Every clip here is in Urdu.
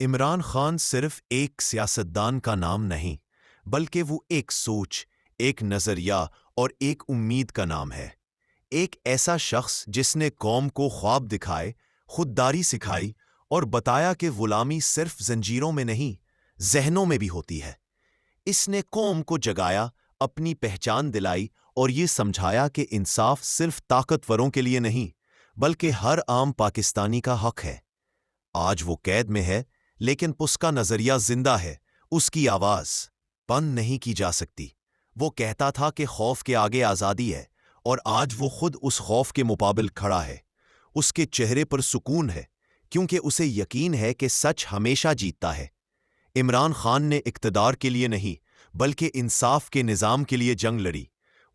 عمران خان صرف ایک سیاستدان کا نام نہیں، بلکہ وہ ایک سوچ، ایک نظریہ اور ایک امید کا نام ہے۔ ایک ایسا شخص جس نے قوم کو خواب دکھائے، خودداری سکھائی اور بتایا کہ غلامی صرف زنجیروں میں نہیں، ذہنوں میں بھی ہوتی ہے۔ اس نے قوم کو جگایا، اپنی پہچان دلائی اور یہ سمجھایا کہ انصاف صرف طاقتوروں کے لیے نہیں، بلکہ ہر عام پاکستانی کا حق ہے۔ آج وہ قید میں ہے، لیکن اس کا نظریہ زندہ ہے، اس کی آواز بند نہیں کی جا سکتی۔ وہ کہتا تھا کہ خوف کے آگے آزادی ہے، اور آج وہ خود اس خوف کے مقابل کھڑا ہے۔ اس کے چہرے پر سکون ہے، کیونکہ اسے یقین ہے کہ سچ ہمیشہ جیتتا ہے۔ عمران خان نے اقتدار کے لیے نہیں، بلکہ انصاف کے نظام کے لیے جنگ لڑی۔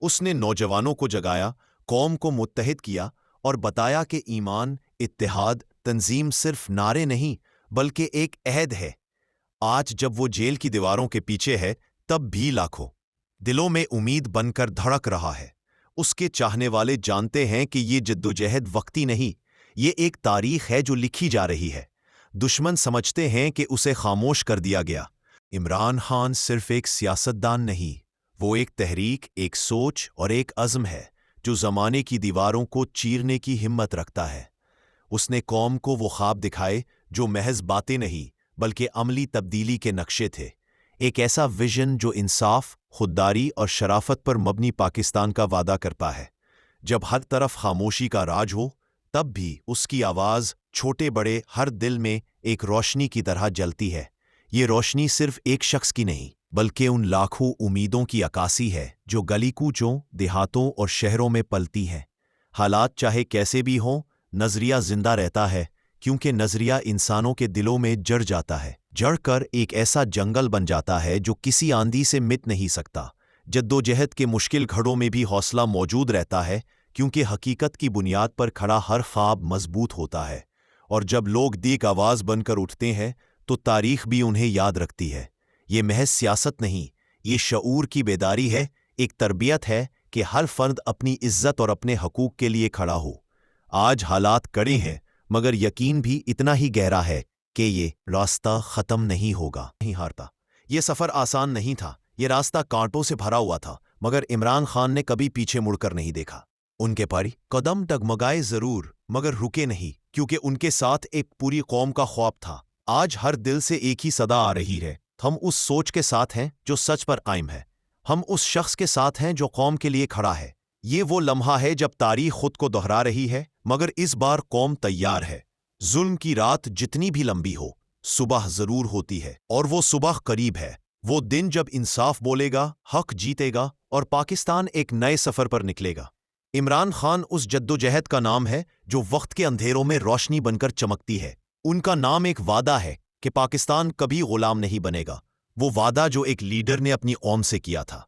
اس نے نوجوانوں کو جگایا، قوم کو متحد کیا اور بتایا کہ ایمان، اتحاد، تنظیم صرف نعرے نہیں بلکہ ایک عہد ہے۔ آج جب وہ جیل کی دیواروں کے پیچھے ہے، تب بھی لاکھوں دلوں میں امید بن کر دھڑک رہا ہے۔ اس کے چاہنے والے جانتے ہیں کہ یہ جدوجہد وقتی نہیں، یہ ایک تاریخ ہے جو لکھی جا رہی ہے۔ دشمن سمجھتے ہیں کہ اسے خاموش کر دیا گیا۔ عمران خان صرف ایک سیاستدان نہیں، وہ ایک تحریک، ایک سوچ اور ایک عزم ہے جو زمانے کی دیواروں کو چیرنے کی ہمت رکھتا ہے۔ اس نے قوم کو وہ خواب دکھائے جو محض باتیں نہیں بلکہ عملی تبدیلی کے نقشے تھے۔ ایک ایسا ویژن جو انصاف، خودداری اور شرافت پر مبنی پاکستان کا وعدہ کرتا ہے۔ جب ہر طرف خاموشی کا راج ہو، تب بھی اس کی آواز چھوٹے بڑے ہر دل میں ایک روشنی کی طرح جلتی ہے۔ یہ روشنی صرف ایک شخص کی نہیں، بلکہ ان لاکھوں امیدوں کی عکاسی ہے جو گلی کوچوں، دیہاتوں اور شہروں میں پلتی ہیں۔ حالات چاہے کیسے بھی ہوں، نظریہ زندہ رہتا ہے، کیونکہ نظریہ انسانوں کے دلوں میں جڑ جاتا ہے، جڑ کر ایک ایسا جنگل بن جاتا ہے جو کسی آندھی سے مٹ نہیں سکتا۔ جدوجہد کے مشکل گھڑوں میں بھی حوصلہ موجود رہتا ہے، کیونکہ حقیقت کی بنیاد پر کھڑا ہر خواب مضبوط ہوتا ہے۔ اور جب لوگ دیگ آواز بن کر اٹھتے ہیں، تو تاریخ بھی انہیں یاد رکھتی ہے۔ یہ محض سیاست نہیں، یہ شعور کی بیداری ہے، ایک تربیت ہے کہ ہر فرد اپنی عزت اور اپنے حقوق کے لیے کھڑا ہو۔ آج حالات کڑے ہیں، مگر یقین بھی اتنا ہی گہرا ہے کہ یہ راستہ ختم نہیں ہوگا، نہیں ہارتا۔ یہ سفر آسان نہیں تھا، یہ راستہ کانٹوں سے بھرا ہوا تھا، مگر عمران خان نے کبھی پیچھے مڑ کر نہیں دیکھا۔ ان کے پاری قدم ڈگمگائے ضرور، مگر رکے نہیں، کیونکہ ان کے ساتھ ایک پوری قوم کا خواب تھا۔ آج ہر دل سے ایک ہی صدا آ رہی ہے، ہم اس سوچ کے ساتھ ہیں جو سچ پر قائم ہے، ہم اس شخص کے ساتھ ہیں جو قوم کے لیے کھڑا ہے۔ یہ وہ لمحہ ہے جب تاریخ خود کو دہرا رہی ہے، مگر اس بار قوم تیار ہے۔ ظلم کی رات جتنی بھی لمبی ہو، صبح ضرور ہوتی ہے، اور وہ صبح قریب ہے۔ وہ دن جب انصاف بولے گا، حق جیتے گا اور پاکستان ایک نئے سفر پر نکلے گا۔ عمران خان اس جدوجہد کا نام ہے جو وقت کے اندھیروں میں روشنی بن کر چمکتی ہے۔ ان کا نام ایک وعدہ ہے کہ پاکستان کبھی غلام نہیں بنے گا، وہ وعدہ جو ایک لیڈر نے اپنی قوم سے کیا تھا۔